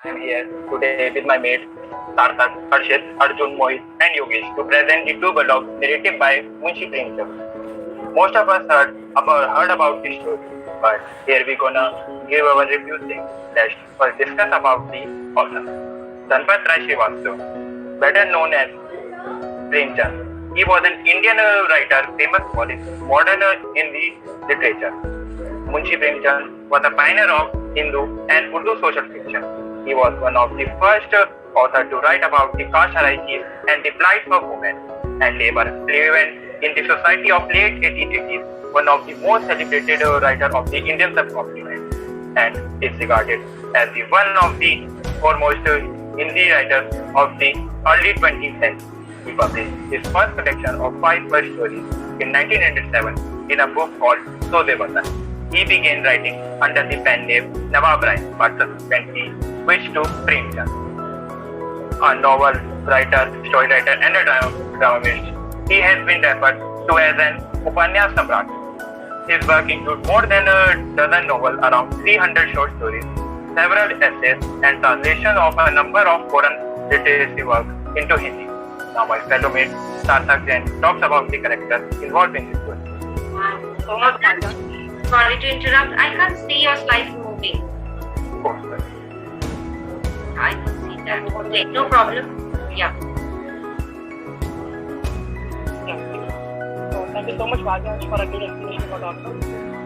I'm here today with my mates Sarthak, Harshit, Arjun, Mohit, and Yogesh to present the two bullocks narrated by Muncie premchand. Most of us heard about this story, but here we gonna give our review thing. Let's first discuss about the author. Dhanpat Rai Srivastava, better known as Premchand. He was an Indian writer famous for his modern Hindi literature. Munshi Premchand was a pioneer of Hindu and Urdu social fiction. He was one of the first authors to write about the caste hierarchies and the plight of women and labor prevalent in the society of late 1880s, one of the most celebrated writers of the Indian subcontinent, and is regarded as the one of the foremost Hindi writers of the early 20th century. He published his first collection of 5 short stories in 1907 in a book called So De Watan. He began writing under the pen name Nawab Rai, but subsequently switched to Premchand. A novel writer, story writer, and a dramatist, he has been referred to as an Upanyas Samrat. His work includes more than a dozen novels, around 300 short stories, several essays, and translation of a number of foreign literary works into Hindi. Now my fellow mate Sarthak Jain talks about the characters involved in this story. So much fun. Sorry to interrupt. I can't see your slides moving. Oh, sorry. I can see that. Okay, no problem. Yeah. So thank you so much, Rajaj, for a good explanation about the author.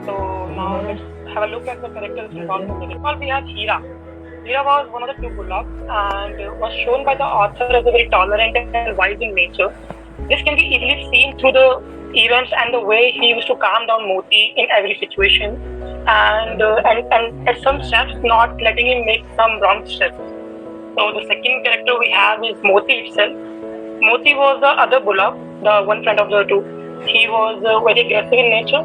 So now let's have a look at the characters involved in the Well, we have Hira. Hira was one of the two bullocks and was shown by the author as a very tolerant and wise in nature. This can be easily seen through the events and the way he used to calm down Moti in every situation, and at some steps not letting him make some wrong steps. So the second character we have is Moti itself. Moti was the other bullock, the one friend of the two. He was very aggressive in nature.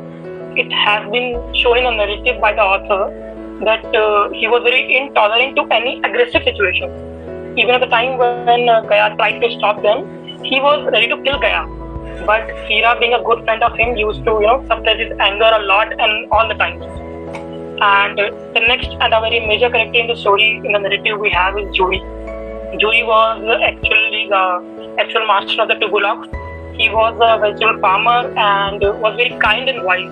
It has been shown in a narrative by the author that he was very intolerant to any aggressive situation. Even at the time when Gaya tried to stop them, he was ready to kill Gaya. But Hira, being a good friend of him, used to suppress his anger a lot and all the times. And the next and a very major character in the story, in the narrative we have, is Jodi. Jodi was actually the actual master of the two bullocks. He was a vegetable farmer and was very kind and wise.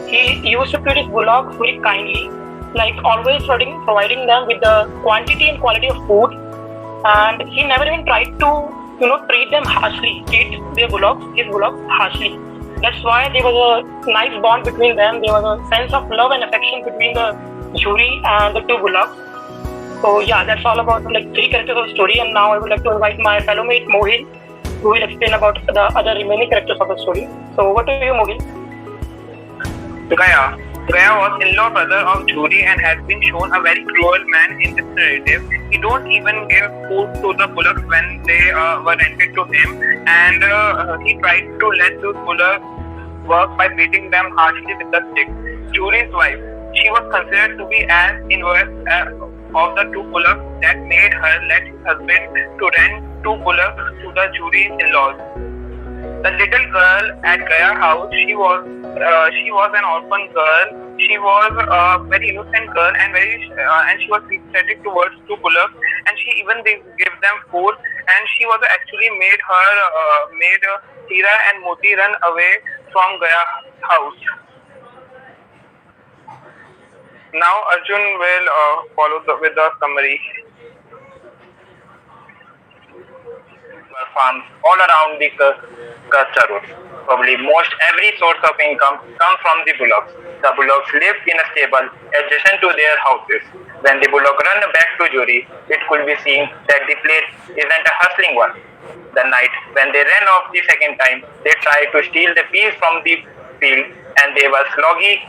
He used to treat his bullocks very kindly, like always providing them with the quantity and quality of food. And he never even tried to treat them harshly, treat his bullocks harshly. That's why there was a nice bond between them. There was a sense of love and affection between the jury and the two bullocks. So yeah, that's all about 3 characters of the story. And now I would like to invite my fellow mate Mohit, who will explain about the other remaining characters of the story. So over to you, Mohit. Gaya was in-law brother of Jodi and has been shown a very cruel man in this narrative. He don't even give food to the bullocks when they were rented to him, and he tried to let those bullocks work by beating them harshly with the stick. Jodi's wife, she was considered to be as inverse of the two bullocks that made her let his husband to rent 2 bullocks to the Jodi's in-laws. The little girl at Gaya house, she was an orphan girl. She was a very innocent girl and she was sympathetic towards 2 bullocks, and she even gave them food, and she was actually made Hira and Moti run away from Gaya house. Now Arjun will follow with the summary. Farms all around the Kasta road. Probably most every source of income comes from the bullocks. The bullocks lived in a stable adjacent to their houses. When the bullock ran back to Jodi, it could be seen that the place isn't a hustling one. The night when they ran off the second time, they tried to steal the peas from the field, and they were sloggy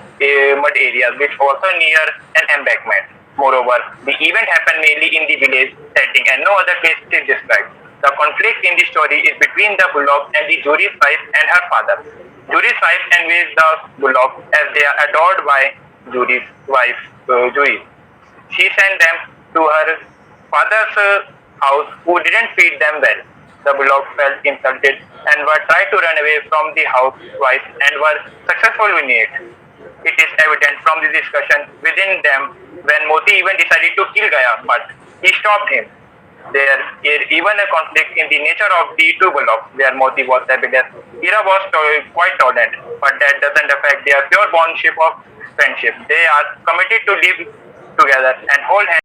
mud areas which also near an embankment. Moreover, the event happened mainly in the village setting and no other place is described. The conflict in the story is between the bullock and the Jodi's wife and her father. Jodi's wife envies the bullock as they are adored by Jodi's wife, Jodi. She sent them to her father's house who didn't feed them well. The bullock felt insulted and were tried to run away from the housewife and were successful in it. It is evident from the discussion within them when Moti even decided to kill Gaya, but he stopped him. There is even a conflict in the nature of the two bullocks where Moti was rebellious. Hira was quite tolerant, but that doesn't affect their pure bondship of friendship. They are committed to live together and hold hands.